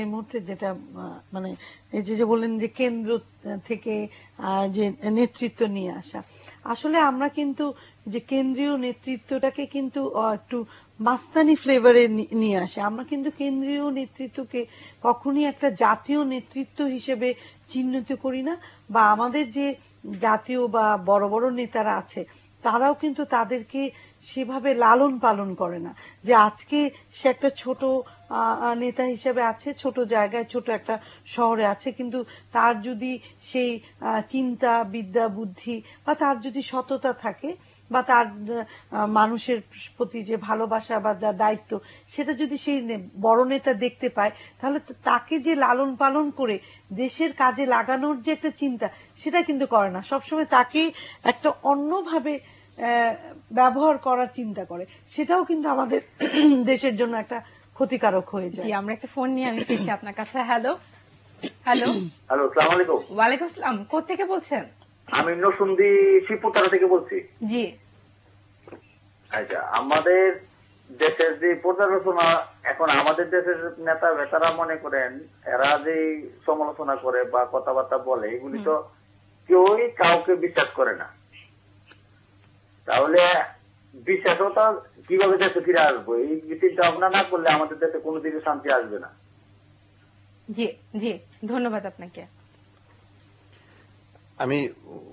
এই মুহূর্তে যেটা মানে এই যে বললেন যে কেন্দ্র থেকে যে নেতৃত্ব নিয়ে আসা, আসলে আমরা কিন্তু যে কেন্দ্রীয় নেতৃত্বটাকে কিন্তু একটু মাস্তানি ফ্লেভারে নিয়ে আসে। আমরা কিন্তু কেন্দ্রীয় নেতৃত্বকে কখনই একটা জাতীয় নেতৃত্ব হিসেবে চিহ্নিত করি না, বা আমাদের যে জাতীয় বা বড় বড় নেতারা আছে তারাও কিন্তু তাদেরকে সেভাবে লালন পালন করে না, যে আজকে সে একটা ছোট নেতা হিসেবে আছে, ছোট জায়গায় ছোট একটা শহরে আছে, কিন্তু তার যদি সেই চিন্তা বিদ্যা বুদ্ধি বা তার যদি সততা থাকে বা তার মানুষের প্রতি যে ভালোবাসা বা যা দায়িত্ব সেটা যদি সেই বড় নেতা দেখতে পায়, তাহলে তাকে যে লালন পালন করে দেশের কাজে লাগানোর যে একটা চিন্তা সেটা কিন্তু করে না, সবসময় তাকে একটা অন্যভাবে ব্যবহার করার চিন্তা করে। সেটাও কিন্তু আমাদের দেশের জন্য একটা ক্ষতিকারক হয়ে যায়। আমরা একটা ফোন নিয়ে আমি পেয়েছি আপনার কাছে। হ্যালো হ্যালো হ্যালো, আসসালামু আলাইকুম। ওয়ালাইকুম আসসালাম। কোথা থেকে বলছেন? আমি নরসিংদী শিবপুর থেকে বলছি। জি। আচ্ছা, আমাদের দেশের যে পর্যালোচনা এখন আমাদের দেশের নেতা নেতারা মনে করেন এরা যে সমালোচনা করে বা কথাবার্তা বলে এগুলি তো কেউই কাউকে বিশ্বাস করে না। তাহলে বিশ্বাসতা কিভাবে দেশে ফিরে আসবো, এই চিন্তা ভাবনা না করলে আমাদের দেশে কোনোদিনই শান্তি আসবে না। জি জি, ধন্যবাদ আপনাকে। আমি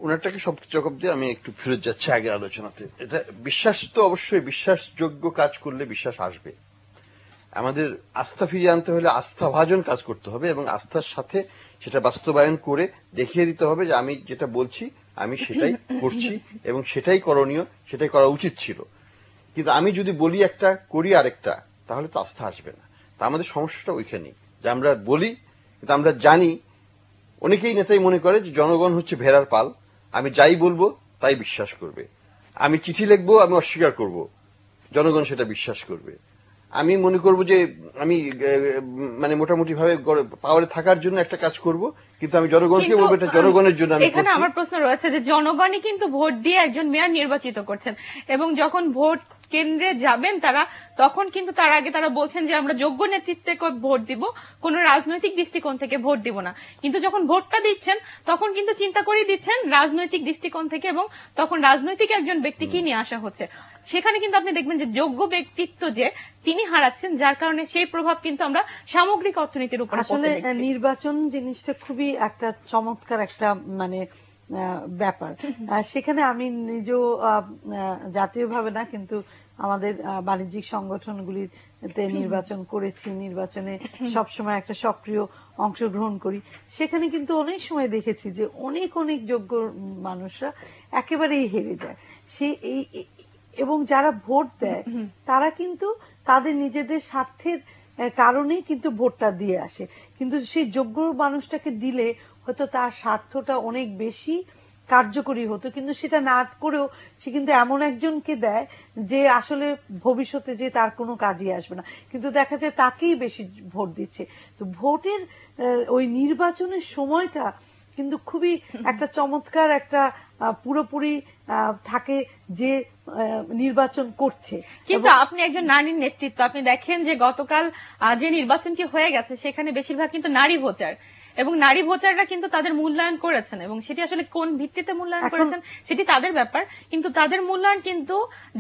ওনারটাকে সব জবাব দিয়ে আমি একটু ফেরত যাচ্ছি আগের আলোচনাতে। এটা বিশ্বাস তো অবশ্যই, বিশ্বাসযোগ্য কাজ করলে বিশ্বাস আসবে। আমাদের আস্থা ফিরিয়ে আনতে হলে আস্থাভাজন কাজ করতে হবে এবং আস্থার সাথে সেটা বাস্তবায়ন করে দেখিয়ে দিতে হবে যে আমি যেটা বলছি আমি সেটাই করছি এবং সেটাই করণীয়, সেটাই করা উচিত ছিল। কিন্তু আমি যদি বলি একটা করি আরেকটা, তাহলে তো আস্থা আসবে না। তা আমাদের সমস্যাটা ওইখানেই যে আমরা বলি কিন্তু আমরা জানি, অনেকেই নেতাই মনে করে যে জনগণ হচ্ছে ভেড়ার পাল, আমি যাই বলবো তাই বিশ্বাস করবে। আমি চিঠি লিখবো, আমি অস্বীকার করব, জনগণ সেটা বিশ্বাস করবে। আমি মনে করব যে আমি মানে মোটামুটি ভাবে পাওয়ারে থাকার জন্য একটা কাজ করব, কিন্তু আমি জনগণকে বলবো এটা জনগণের জন্য আমি করছি। এখানে আমার প্রশ্ন রয়েছে যে জনগণই কিন্তু ভোট দিয়ে একজন মেয়র নির্বাচিত করছেন এবং যখন ভোট কেন্দ্রে যাবেন তারা, তখন কিন্তু তার আগে তারা বলছেন যে আমরা যোগ্য নেতৃত্বে ভোট দিব, কোন রাজনৈতিক দৃষ্টিকোণ থেকে ভোট দিব না। কিন্তু যখন ভোটটা দিচ্ছেন তখন কিন্তু চিন্তা করে দিচ্ছেন রাজনৈতিক দৃষ্টিকোণ থেকে, এবং তখন রাজনৈতিক একজন ব্যক্তিকে নিয়ে আসা হচ্ছে। সেখানে কিন্তু আপনি দেখবেন যে যোগ্য ব্যক্তিত্ব যে তিনি হারাচ্ছেন, যার কারণে সেই প্রভাব কিন্তু আমরা সামগ্রিক অর্থনীতির উপর আসলে নির্বাচন জিনিসটা খুবই একটা চমৎকার একটা মানে ব্যাপার। সেখানে আমি নিজেও জাতীয়ভাবে না কিন্তু আমাদের বাণিজ্যিক সংগঠনগুলিতে নির্বাচন করেছি, নির্বাচনে সবসময় একটা সক্রিয় অংশগ্রহণ করি। সেখানে কিন্তু অনেক সময় দেখেছি যে অনেক অনেক যোগ্য মানুষরা একেবারেই হেরে যায়। সে এই এবং যারা ভোট দেয় তারা কিন্তু তাদের নিজেদের স্বার্থের কারণেই কিন্তু ভোটটা দিয়ে আসে, কিন্তু সেই যোগ্য মানুষটাকে দিলে হয়তো তার স্বার্থটা অনেক বেশি কার্যকরী হতো, কিন্তু সেটা না করেও সে কিন্তু এমন একজনকে দেয় যে আসলে ভবিষ্যতে যে তার কোনো কাজই আসবে না, কিন্তু দেখা যায় তাকেই বেশি ভোট দিচ্ছে। তো ভোটের ওই নির্বাচনের সময়টা কিন্তু খুবই একটা চমৎকার একটা পুরোপুরি থাকে যে নির্বাচন করছে। কিন্তু আপনি একজন নারীর নেতৃত্ব, আপনি দেখেন যে গতকাল যে নির্বাচনটি হয়ে গেছে সেখানে বেশিরভাগ কিন্তু নারী ভোটার, এবং নারী ভোটাররা কিন্তু তাদের মূল্যায়ন করেছেন, এবং সেটি আসলে কোন ভিত্তিতে মূল্যায়ন করেছেন সেটি তাদের ব্যাপার, কিন্তু তাদের মূল্যায়ন কিন্তু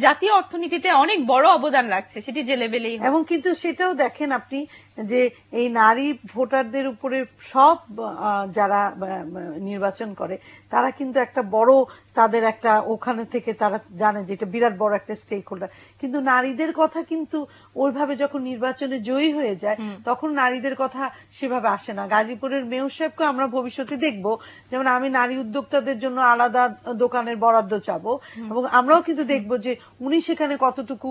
জাতীয় অর্থনীতিতে অনেক বড় অবদান রাখছে, সেটি যে লেভেলেই। এবং কিন্তু সেটাও দেখেন আপনি যে এই নারী ভোটারদের উপরে সব যারা নির্বাচন করে তারা কিন্তু একটা বড় তাদের একটা ওখানে থেকে তারা জানে যে এটা বিরাট বড় একটা স্টেক হোল্ডার, কিন্তু নারীদের কথা কিন্তু ওইভাবে যখন নির্বাচনে জয়ী হয়ে যায় তখন নারীদের কথা সেভাবে আসে না। গাজীপুরের মেয়র সাহেবকে আমরা ভবিষ্যতে দেখব, যেমন আমি নারী উদ্যোক্তাদের জন্য আলাদা দোকানের বরাদ্দ চাবো, এবং আমরাও কিন্তু দেখব যে উনি সেখানে কতটুকু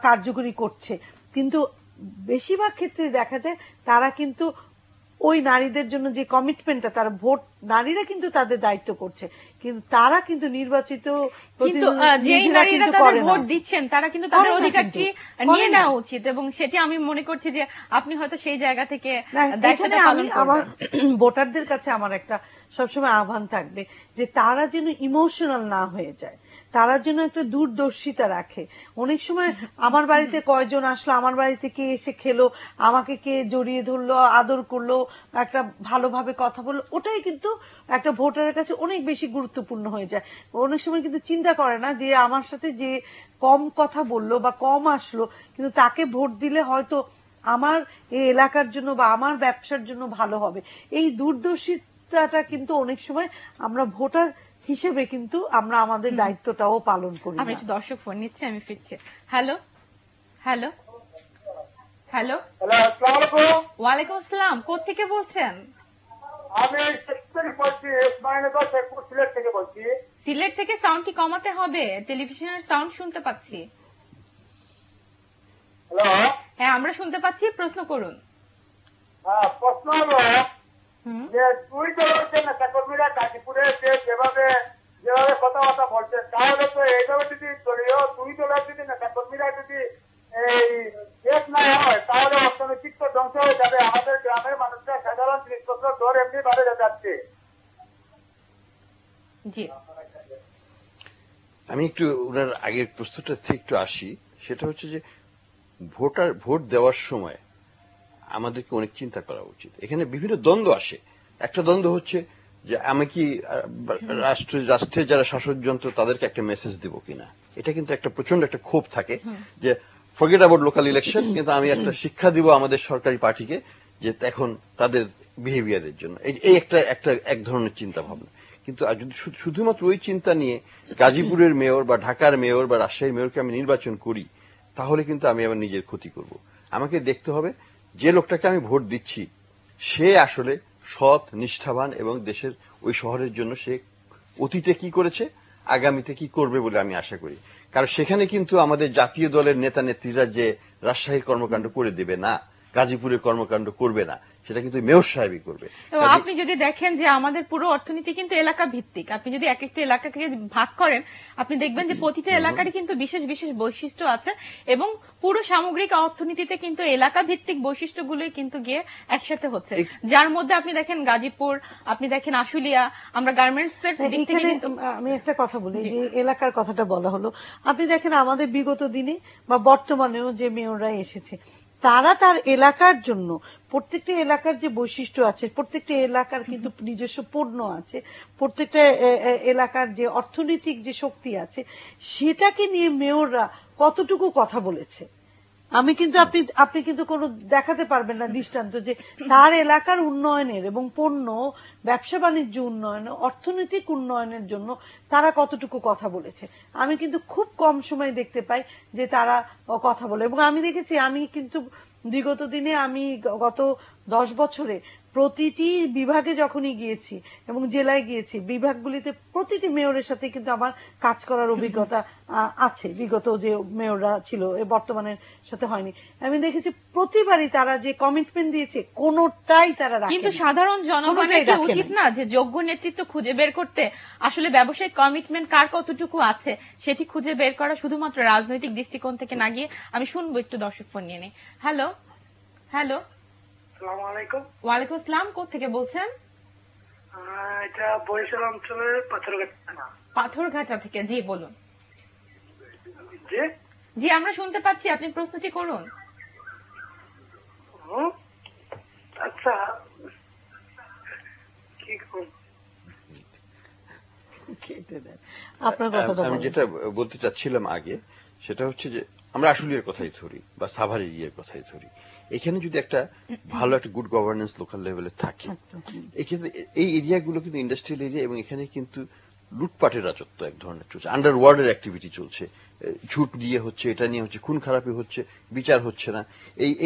কার্যকরী করছে। কিন্তু বেশিরভাগ ক্ষেত্রে দেখা যায় তারা কিন্তু ওই নারীদের জন্য যে কমিটমেন্টটা, তারা ভোট, নারীরা কিন্তু তাদের দায়িত্ব করছে, কিন্তু তারা কিন্তু নির্বাচিত ভোট দিচ্ছেন তারা কিন্তু তাদের অধিকারটি নিয়ে নেওয়া উচিত, এবং সেটি আমি মনে করছি যে আপনি হয়তো সেই জায়গা থেকে আমার ভোটারদের কাছে আমার একটা সবসময় আহ্বান থাকবে যে তারা যেন ইমোশনাল না হয়ে যায়, তারা যেন একটা দূরদর্শিতা রাখে। অনেক সময় আমার বাড়িতে কয়জন আসলো, আমার বাড়িতে কে এসে খেলো, আমাকে কে জড়িয়ে ধরলো, আদর করলো, একটা ভালোভাবে কথা বললো, ওটাই কিন্তু একটা ভোটারের কাছে অনেক বেশি গুরুত্বপূর্ণ হয়ে যায়। অনেক সময় কিন্তু চিন্তা করে না যে আমার সাথে যে কম কথা বললো বা কম আসলো, কিন্তু তাকে ভোট দিলে হয়তো আমার এই এলাকার জন্য বা আমার ব্যবসার জন্য ভালো হবে। এই দূরদর্শিতাটা কিন্তু অনেক সময় আমরা ভোটার হিসেবে কিন্তু আমরা আমাদের দায়িত্বটাও পালন করি। আমি একটু দর্শক ফোন নিচ্ছি, আমি ফিরছি। হ্যালো হ্যালো হ্যালো, ওয়ালাইকুম আসসালাম, কোত্থেকে বলছেন? আমি বলছি, সিলেট থেকে বলছি। সিলেট থেকে সাউন্ড কি কমাতে হবে? টেলিভিশনের সাউন্ড শুনতে পাচ্ছি। হ্যালো, হ্যাঁ আমরা শুনতে পাচ্ছি, প্রশ্ন করুন। প্রশ্ন হলো যে দুই দলের যে নেতাকর্মীরা গাজীপুরে যেভাবে কথাবার্তা বলছেন, তাহলে তো এইভাবে যদি দলীয় দুই দলের যদি নেতাকর্মীরা যদি এই শেষ না হয়, তাহলে অর্থনৈতিক তো ধ্বংস হয়ে যাবে। আমাদের গ্রামের মানুষরা সাধারণ জিনিসপত্র দর এমনি বাড়ে যাচ্ছে। জি, আমি একটু ওনার আগের প্রশ্নটা থেকে একটু আসি। সেটা হচ্ছে যে ভোট দেওয়ার সময় আমাদেরকে অনেক চিন্তা করা উচিত। এখানে বিভিন্ন দ্বন্দ্ব আসে। একটা দ্বন্দ্ব হচ্ছে যে আমি কি রাষ্ট্রের যারা শাসক যন্ত্র তাদেরকে একটা মেসেজ দিব কিনা। এটা কিন্তু একটা প্রচন্ড একটা ক্ষোভ থাকে যে ফরগেট অ্যাবাউট লোকাল ইলেকশন, কিন্তু আমি একটা শিক্ষা দিব আমাদের সরকারি পার্টিকে যে এখন তাদের বিহেভিয়ারের জন্য। এই এক ধরনের চিন্তা ভাবনা। কিন্তু যদি শুধুমাত্র ওই চিন্তা নিয়ে গাজীপুরের মেয়র বা ঢাকার মেয়র বা রাজশাহীর মেয়রকে আমি নির্বাচন করি, তাহলে কিন্তু আমি আমার নিজের ক্ষতি করব। আমাকে দেখতে হবে যে লোকটাকে আমি ভোট দিচ্ছি সে আসলে সৎ, নিষ্ঠাবান এবং দেশের ওই শহরের জন্য সে অতীতে কি করেছে, আগামীতে কি করবে বলে আমি আশা করি। কারণ সেখানে কিন্তু আমাদের জাতীয় দলের নেতা নেত্রীরা যে রাজশাহীর কর্মকাণ্ড করে দেবে না, গাজীপুরের কর্মকাণ্ড করবে না, সেটা কিন্তু মেয়র সাহেবই করবে। এবং আপনি যদি দেখেন যে আমাদের পুরো অর্থনীতি কিন্তু এলাকা ভিত্তিক, আপনি যদি এক একটা এলাকাকে ভাগ করেন, আপনি দেখবেন যে প্রতিটা এলাকারই কিন্তু বিশেষ বিশেষ বৈশিষ্ট্য আছে এবং পুরো সামগ্রিক অর্থনীতিতে কিন্তু এলাকা ভিত্তিক বৈশিষ্ট্যগুলোই কিন্তু গিয়ে একসাথে হচ্ছে। যার মধ্যে আপনি দেখেন গাজীপুর, আপনি দেখেন আশুলিয়া, আমরা গার্মেন্টস এর দিক থেকে কিন্তু আমি একটা কথা বলি, যে এলাকার কথাটা বলা হলো, আপনি দেখেন আমাদের বিগত দিনে বা বর্তমানেও যে মেয়ররা এসেছে, তারা তার এলাকার জন্য, প্রত্যেকটা এলাকার যে বৈশিষ্ট্য আছে, প্রত্যেকটা এলাকার কিন্তু নিজস্ব পণ্য আছে, প্রত্যেকটা এলাকার যে অর্থনৈতিক যে শক্তি আছে, সেটাকে নিয়ে মেয়ররা কতটুকু কথা বলেছে। আমি কিন্তু আপনি কিন্তু কোনো দেখাতে পারবেন না দৃষ্টান্ত যে তার এলাকার উন্নয়নের এবং পণ্য, ব্যবসা বাণিজ্য উন্নয়ন, অর্থনৈতিক উন্নয়নের জন্য তারা কতটুকু কথা বলেছে। আমি কিন্তু খুব কম সময় দেখতে পাই যে তারা কথা বলে। এবং আমি দেখেছি, আমি কিন্তু বিগত দিনে আমি গত 10 বছরে প্রতিটি বিভাগে যখনই গিয়েছি এবং জেলায় গিয়েছি, বিভাগগুলিতে প্রতিটি মেয়রের সাথে কিন্তু আমার কাজ করার অভিজ্ঞতা আছে। বিগত যে মেয়ররা ছিল, বর্তমানের সাথে হয়নি। আমি দেখেছি প্রতিবারই তারা যে কমিটমেন্ট দিয়েছে কোনোটাই তারা রাখেনি। কিন্তু সাধারণ জনগণের কি উচিত না যে যোগ্য নেতৃত্ব খুঁজে বের করতে, আসলে ব্যবসায়িক কমিটমেন্ট কার কতটুকু আছে সেটি খুঁজে বের করা, শুধুমাত্র রাজনৈতিক দৃষ্টিকোণ থেকে না গিয়ে। আমি শুনবো একটু দর্শক ফোন নিয়ে নেই। হ্যালো হ্যালো, আসসালামু আলাইকুম। ওয়ালাইকুম আসসালাম, কোত্থেকে বলছেন? এটা বরিশাল অঞ্চলের পাথরঘাটা থেকে। জি বলুন। জি জি আমরা শুনতে পাচ্ছি, আপনি প্রশ্নটি করুন। আচ্ছা, কি আপনার কথাটা আমি যেটা বলতে চাচ্ছিলাম আগে, সেটা হচ্ছে যে আমরা আশুলিয়ার কথাই ধরি বা সাভার এরিয়ার কথাই ধরি, এখানে যদি একটা ভালো একটা গুড গভর্নেন্স লোকাল লেভেলে থাকে, এক্ষেত্রে এই এরিয়াগুলো কিন্তু ইন্ডাস্ট্রিয়াল এরিয়া এবং এখানে কিন্তু লুটপাটের রাজত্ব এক ধরনের চলছে, আন্ডারওয়ার্ল্ডের অ্যাক্টিভিটি চলছে, ঝুট দিয়ে হচ্ছে, এটা নিয়ে হচ্ছে, খুন খারাপি হচ্ছে, বিচার হচ্ছে না,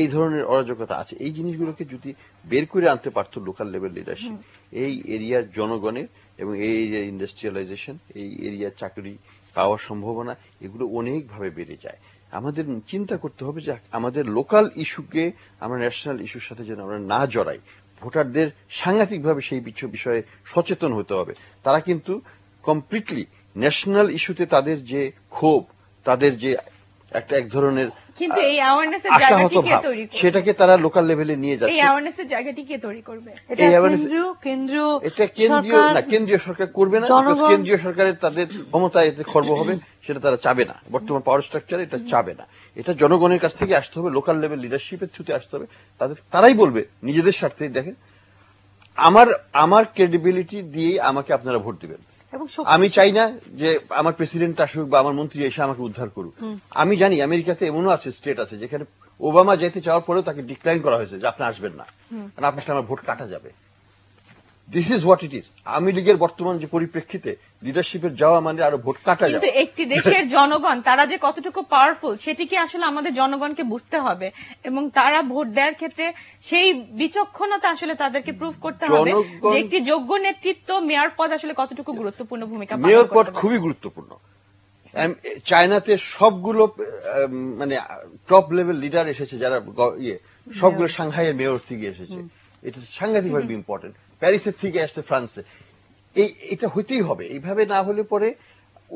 এই ধরনের অরাজকতা আছে। এই জিনিসগুলোকে যদি বের করে আনতে পারতো লোকাল লেভেল লিডারশিপ, এই এরিয়ার জনগণের এবং এই এরিয়ার ইন্ডাস্ট্রিয়ালাইজেশন, এই এরিয়ার চাকরি পাওয়ার সম্ভাবনা এগুলো অনেকভাবে বেড়ে যায়। আমাদের চিন্তা করতে হবে যে আমাদের লোকাল ইস্যুকে আমরা ন্যাশনাল ইস্যুর সাথে যেন আমরা না জড়াই। ভোটারদের সাংঘাতিকভাবে সেই বিষয়ে সচেতন হতে হবে। তারা কিন্তু কমপ্লিটলি ন্যাশনাল ইস্যুতে তাদের যে ক্ষোভ, তাদের যে এক ধরনের কিন্তু এই অ্যাওয়ারনেসের আশাহত জায়গাটি কে ভাব, তৈরি করবে? সেটাকে তারা লোকাল লেভেলে নিয়ে এই যাচ্ছে। অ্যাওয়ারনেসের জায়গাটি কে তৈরি করবে? এটা এই awareness- কেন্দ্রীয় এটা কেন্দ্রীয় সরকার, না, কেন্দ্রীয় সরকার করবে না, জনগণ- because কেন্দ্রীয় সরকারের তাদের ক্ষমতা এতে খর্ব হবে, সেটা তারা চাবে না। বর্তমান পাওয়ার স্ট্রাকচার এটা চাবে না। এটা জনগণের কাছ থেকে আসতে হবে, লোকাল লেভেল লিডারশিপের থ্রুতে আসতে হবে। তারাই বলবে নিজেদের স্বার্থে, দেখেন আমার ক্রেডিবিলিটি দিয়ে আমাকে আপনারা ভোট দিবেন। এবং আমি চাই না যে আমার প্রেসিডেন্ট আসুক বা আমার মন্ত্রী এসে আমাকে উদ্ধার করুক। আমি জানি আমেরিকাতে এমনও আছে, স্টেট আছে যেখানে ওবামা যেতে চাওয়ার পরেও তাকে ডিক্লাইন করা হয়েছে যে আপনি আসবেন না, কারণ আপনার সাথে আমার ভোট কাটা যাবে। This is what it is. Awami লীগের বর্তমান যে পরিপ্রেক্ষিতে লিডারশিপের যাওয়া মানে আরো ভোট কাটা যাবে। কিন্তু একটি দেশের জনগণ তারা যে কতটুকু পাওয়ারফুল সেটিকে আসলে আমাদের জনগণকে বুঝতে হবে, এবং তারা ভোট দেওয়ার ক্ষেত্রে সেই বিচক্ষণতা আসলে তাদেরকে প্রুভ করতে হবে যে একটি যোগ্য নেতৃত্ব, মেয়র পদ আসলে কতটুকু গুরুত্বপূর্ণ ভূমিকা পালন করতে মেয়র পদ পারে। খুবই গুরুত্বপূর্ণ। চায়নাতে সবগুলো মানে টপ লেভেল লিডার এসেছে যারা সবগুলো সাংহাইয়ের মেয়র থেকে এসেছে। এটা সাংঘাতিকভাবে ইম্পর্টেন্ট। প্যারিসের থেকে আসছে ফ্রান্সে। এটা হইতেই হবে, এইভাবে না হলে পরে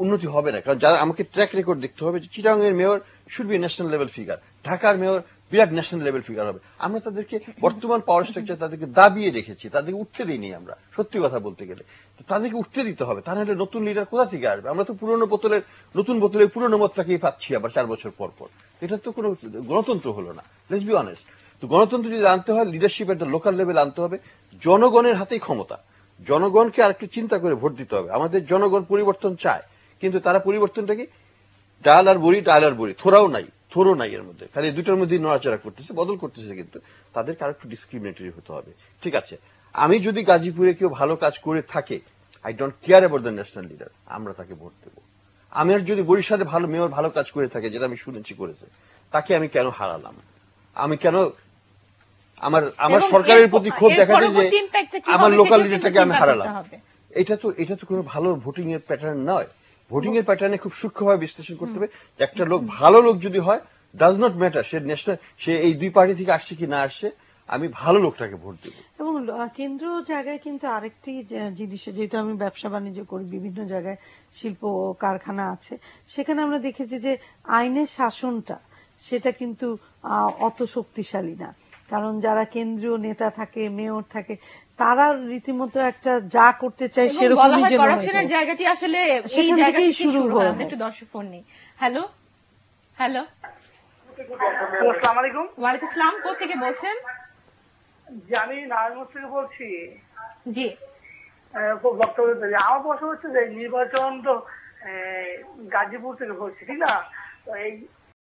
উন্নতি হবে না। কারণ যারা আমাকে ট্র্যাক রেকর্ড দেখতে হবে যে চিটাগাং এর mayor should be national level figure, ঢাকার মেয়র বিরাট ন্যাশনাল লেভেল ফিগার হবে। আমরা তাদেরকে বর্তমান পাওয়ার স্ট্রাকচার তাদেরকে দাবিয়ে রেখেছি, তাদেরকে উঠতে দিইনি আমরা, সত্যি কথা বলতে গেলে। তাদেরকে উঠতে দিতে হবে, তা নাহলে নতুন লিডার কোথা থেকে আসবে? আমরা তো নতুন বোতলের পুরনো মতটাকেই পাচ্ছি আবার 4 বছর পর পর। এটা তো কোনো গণতন্ত্র হলো না, লেটস বি অনেস্ট। তো গণতন্ত্র যদি আনতে হয়, লিডারশিপ একটা লোকাল লেভেল আনতে হবে। জনগণের হাতেই ক্ষমতা, জনগণকে আরেকটু চিন্তা করে ভোট দিতে হবে। আমাদের জনগণ পরিবর্তন চায়, কিন্তু তারা পরিবর্তনটাকে ডাল আর বড়ি, থোরও নাই এর মধ্যে, খালি দুটার মধ্যে নড়াচড়া করতেছে, বদল করতেছে। কিন্তু তাদেরকে আরেকটু ডিসক্রিমিনেটরি হতে হবে। ঠিক আছে, আমি যদি গাজীপুরে কেউ ভালো কাজ করে থাকে, I don't care about the national leader, আমরা তাকে ভোট দেবো। আমার যদি বরিশালে মেয়র ভালো কাজ করে থাকে, যেটা আমি শুনেছি করেছে, তাকে আমি কেন হারালাম? আমি কেন আমার সরকারের প্রতি ক্ষোভ দেখাতে যে আমার লোকাল লিডারটাকে আমি হারালাম? এটা তো কোনো ভালো ভোটিং এর প্যাটার্ন নয়। ভোটিং এর প্যাটার্নে খুব সূক্ষ্মভাবে বিশ্লেষণ করতে হবে। একটা লোক ভালো লোক যদি হয়, ডাজ নট ম্যাটার সে এই দুই পার্টি থেকে আসছে কি না আসছে, আমি ভালো লোকটাকে ভোট দেব। এবং কেন্দ্র জায়গায় কিন্তু আরেকটি জিনিস, যেহেতু আমি ব্যবসা বাণিজ্য করি, বিভিন্ন জায়গায় শিল্প কারখানা আছে, সেখানে আমরা দেখেছি যে আইনের শাসনটা সেটা কিন্তু অত শক্তিশালী না। কারণ যারা কেন্দ্রীয় নেতা থাকে, মেয়র থাকে, তারা রীতিমতো একটা যা করতে চায় সেরকমই যেন করাপশনের জায়গাটি আসলে এই জায়গা থেকেই শুরু হয়। একটু দর্শক ফোন নেই। হ্যালো, আসসালামু আলাইকুম। ওয়ালাইকুম আসসালাম, কোথা থেকে বলছেন? জি, আমি নারায়ণগঞ্জ থেকে বলছি। জি, খুব বক্তব্য দিতে আমার প্রশ্ন হচ্ছে যে নির্বাচন তো গাজীপুর থেকে হচ্ছে, ঠিক না? তো এই